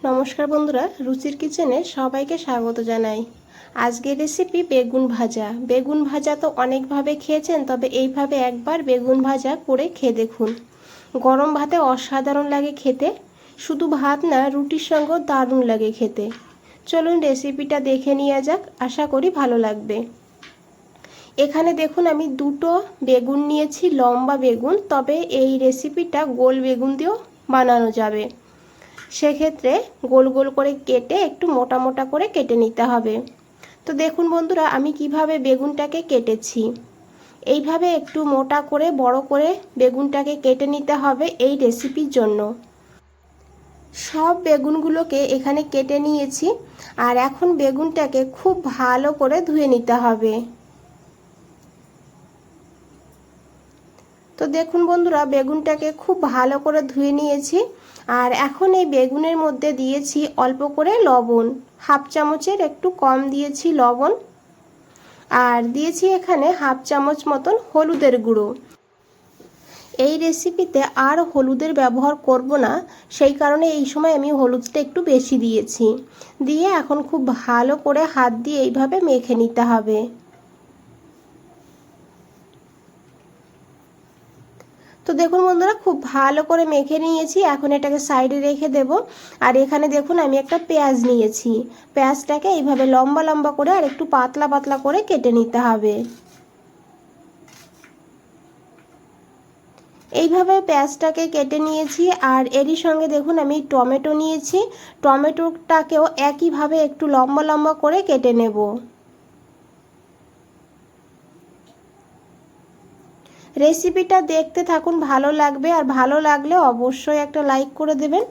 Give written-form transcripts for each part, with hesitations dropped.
নমস্কার বন্ধুরা, রুচির কিচেনে সবাইকে স্বাগত জানাই। আজকের রেসিপি বেগুন ভাজা। বেগুন ভাজা তো অনেকভাবে খেয়েছেন, তবে এইভাবে একবার বেগুন ভাজা করে খেয়ে দেখুন। গরম ভাতে অসাধারণ লাগে খেতে, শুধু ভাত না, রুটির সঙ্গেও দারুণ লাগে খেতে। চলুন রেসিপিটা দেখে নেওয়া যাক, আশা করি ভালো লাগবে। এখানে দেখুন আমি দুটো বেগুন নিয়েছি, লম্বা বেগুন, তবে এই রেসিপিটা গোল বেগুন দিয়েও বানানো যাবে। সেক্ষেত্রে গোল গোল করে কেটে একটু মোটা মোটা করে কেটে নিতে হবে। তো দেখুন বন্ধুরা, আমি কিভাবে বেগুনটাকে কেটেছি। এইভাবে একটু মোটা করে বড় করে বেগুনটাকে কেটে নিতে হবে এই রেসিপির জন্য। সব বেগুনগুলোকে এখানে কেটে নিয়েছি, আর এখন বেগুনটাকে খুব ভালো করে ধুয়ে নিতে হবে। তো দেখুন বন্ধুরা, বেগুনটাকে খুব ভালো করে ধুয়ে নিয়েছি, আর এখন এই বেগুনের মধ্যে দিয়েছি অল্প করে লবণ, হাফ চামচের একটু কম দিয়েছি লবণ, আর দিয়েছি এখানে হাফ চামচ মতন হলুদের গুঁড়ো। এই রেসিপিতে আর হলুদের ব্যবহার করব না, সেই কারণে এই সময় আমি হলুদটা একটু বেশি দিয়েছি। দিয়ে এখন খুব ভালো করে হাত দিয়ে এইভাবে মেখে নিতে হবে। তো দেখুন বন্ধুরা, খুব ভালো করে মেখে নিয়েছি, এখন এটাকে সাইডে রেখে দেব। আর এখানে দেখুন আমি একটা পেঁয়াজ নিয়েছি, পেঁয়াজটাকে এইভাবে লম্বা লম্বা করে আর একটু পাতলা পাতলা করে কেটে নিতে হবে। এইভাবে পেঁয়াজটাকে কেটে নিয়েছি, আর এরই সঙ্গে দেখুন আমি টমেটো নিয়েছি, টমেটোটাকেও একইভাবে একটু লম্বা লম্বা করে কেটে নেব। রেসিপিটা দেখতে থাকুন, ভালো লাগবে, আর ভালো লাগলে অবশ্যই একটা লাইক করে দেবেন।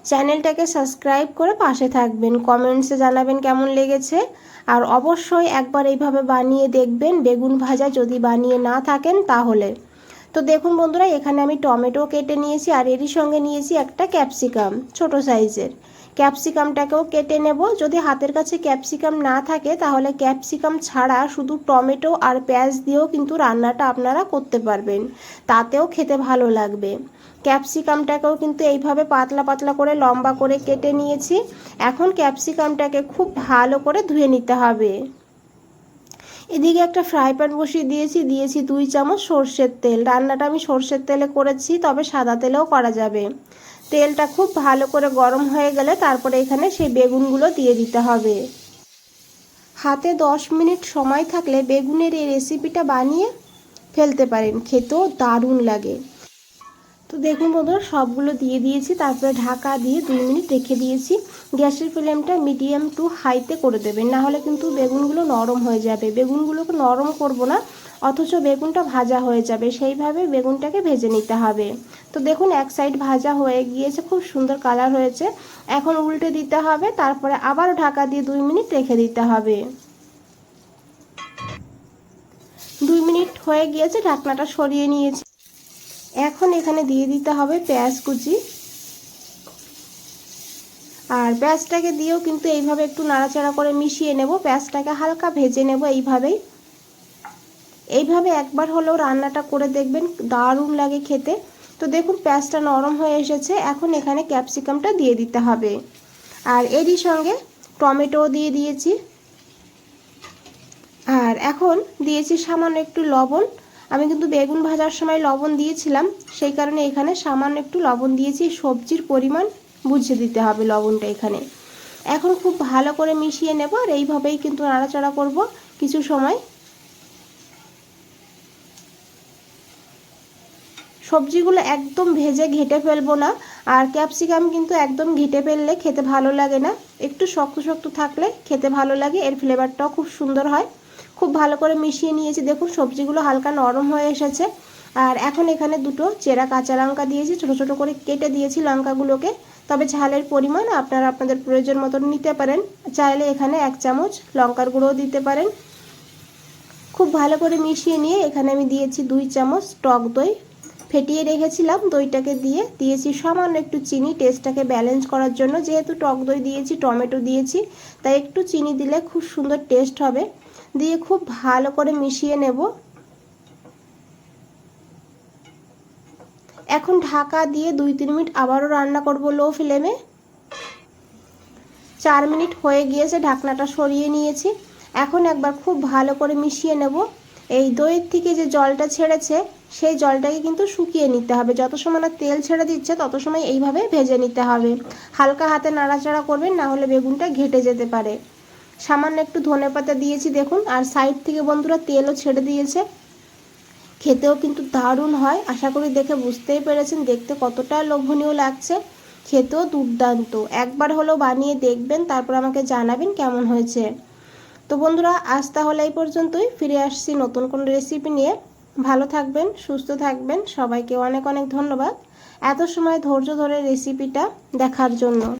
চ্যানেলটাকে সাবস্ক্রাইব করে পাশে থাকবেন, কমেন্টসে জানাবেন কেমন লেগেছে, আর অবশ্যই একবার এইভাবে বানিয়ে দেখবেন বেগুন ভাজা যদি বানিয়ে না থাকেন তাহলে। তো দেখুন বন্ধুরা, এখানে আমি টমেটো কেটে নিয়েছি, আর এরই সঙ্গে নিয়েছি একটা ক্যাপসিকাম, ছোট সাইজের। ক্যাপসিকামটাকেও কেটে নেব। যদি হাতের কাছে ক্যাপসিকাম না থাকে তাহলে ক্যাপসিকাম ছাড়া শুধু টমেটো আর পেঁয়াজ দিয়েও কিন্তু রান্নাটা আপনারা করতে পারবেন, তাতেও খেতে ভালো লাগবে। ক্যাপসিকামটাকেও কিন্তু এইভাবে পাতলা পাতলা করে লম্বা করে কেটে নিয়েছি। এখন ক্যাপসিকামটাকে খুব ভালো করে ধুয়ে নিতে হবে। এদিকে একটা ফ্রাই প্যান বসিয়ে দিয়েছি 2 চামচ সর্ষের তেল। রান্নাটা আমি সর্ষের তেলে করেছি, তবে সাদা তেলেও করা যাবে। তেলটা খুব ভালো করে গরম হয়ে গেলে তারপরে এখানে সেই বেগুনগুলো দিয়ে দিতে হবে। হাতে 10 মিনিট সময় থাকলে বেগুনের এই রেসিপিটা বানিয়ে ফেলতে পারেন, খেতেও দারুণ লাগে। তো দেখুন বন্ধুরা, সবগুলো দিয়ে দিয়েছি, তারপরে ঢাকা দিয়ে 2 মিনিট রেখে দিয়েছি। গ্যাসের ফ্লেমটা মিডিয়াম টু হাইতে করে দেবেন, না হলে কিন্তু বেগুনগুলো নরম হয়ে যাবে। বেগুনগুলোকে নরম করব না, অথচ বেগুনটা ভাজা হয়ে যাবে, সেইভাবে বেগুনটাকে ভেজে নিতে হবে। তো দেখুন এক সাইড ভাজা হয়ে গিয়েছে, খুব সুন্দর কালার হয়েছে। এখন উল্টে দিতে হবে, তারপরে আবার ঢাকা দিয়ে 2 মিনিট রেখে দিতে হবে। 2 মিনিট হয়ে গিয়েছে, ঢাকনাটা সরিয়ে নিয়েছি। এখন এখানে দিয়ে দিতে হবে পেঁয়াজ কুচি, আর পেঁয়াজটাকে দিয়েও কিন্তু এইভাবে একটু নাড়াচাড়া করে মিশিয়ে নেব। পেঁয়াজটাকে হালকা ভেজে নেব এইভাবে একবার হলেও রান্নাটা করে দেখবেন, দারুণ লাগে খেতে। তো দেখুন পেঁয়াজটা নরম হয়ে এসেছে, এখন এখানে ক্যাপসিকামটা দিয়ে দিতে হবে, আর এরই সঙ্গে টমেটো দিয়ে দিয়েছি, আর এখন দিয়েছি সামান্য একটু লবণ। আমি কিন্তু বেগুন ভাজার সময় লবণ দিয়েছিলাম, সেই কারণে এখানে সামান্য একটু লবণ দিয়েছি। সবজির পরিমাণ বুঝে দিতে হবে লবণটা এখানে। এখন খুব ভালো করে মিশিয়ে নেব, আর এইভাবেই কিন্তু নাড়াচাড়া করব কিছু সময়। সবজিগুলো একদম ভেজে ঘেটে ফেলবো না, আর ক্যাপসিকাম কিন্তু একদম ঘেটে ফেললে খেতে ভালো লাগে না, একটু শক্ত শক্ত থাকলে খেতে ভালো লাগে, এর ফ্লেভারটাও খুব সুন্দর হয়। খুব ভালো করে মিশিয়ে নিয়েছি, দেখুন সবজিগুলো হালকা নরম হয়ে এসেছে। আর এখন এখানে দুটো চেরা কাঁচা লঙ্কা দিয়েছি, ছোটো ছোটো করে কেটে দিয়েছি লঙ্কাগুলোকে। তবে ঝালের পরিমাণ আপনারা আপনাদের প্রয়োজন মতন নিতে পারেন, চাইলে এখানে 1 চামচ লঙ্কার গুঁড়োও দিতে পারেন। খুব ভালো করে মিশিয়ে নিয়ে এখানে আমি দিয়েছি 2 চামচ টক দই, ফেটিয়ে রেখেছিলাম। দইটাকে দিয়েছি সামান্য একটু চিনি, টেস্টটাকে ব্যালেন্স করার জন্য। যেহেতু টক দই দিয়েছি, টমেটো দিয়েছি, তাই একটু চিনি দিলে খুব সুন্দর টেস্ট হবে। দিয়ে খুব ভালো করে মিশিয়ে নেব। এখন ঢাকা দিয়ে 2-3 মিনিট আবারও রান্না করব লো ফ্লেমে। 4 মিনিট হয়ে গিয়েছে, ঢাকনাটা সরিয়ে নিয়েছি। এখন একবার খুব ভালো করে মিশিয়ে নেব। এই দইয়ের থেকে যে জলটা ছেড়েছে সেই জলটাকে কিন্তু শুকিয়ে নিতে হবে। যত সময় না তেল ছেড়ে দিচ্ছে তত সময় এইভাবে ভেজে নিতে হবে। হালকা হাতে নাড়াচাড়া করবেন, না হলে বেগুনটা ঘেটে যেতে পারে। সামান্য একটু ধনেপাতা দিয়েছি দেখুন, আর সাইড থেকে বন্ধুরা তেলও ছেড়ে দিয়েছে। খেতেও কিন্তু দারুণ হয়, আশা করি দেখে বুঝতেই পেরেছেন দেখতে কতটা লোভনীয় লাগছে, খেতেও দুর্দান্ত। একবার হলেও বানিয়ে দেখবেন, তারপর আমাকে জানাবেন কেমন হয়েছে। তো বন্ধুরা আজ তাহলে এই পর্যন্তই, ফিরে আসছি নতুন কোনো রেসিপি নিয়ে। ভালো থাকবেন, সুস্থ থাকবেন, সবাইকে অনেক অনেক ধন্যবাদ এত সময় ধৈর্য ধরে রেসিপিটা দেখার জন্য।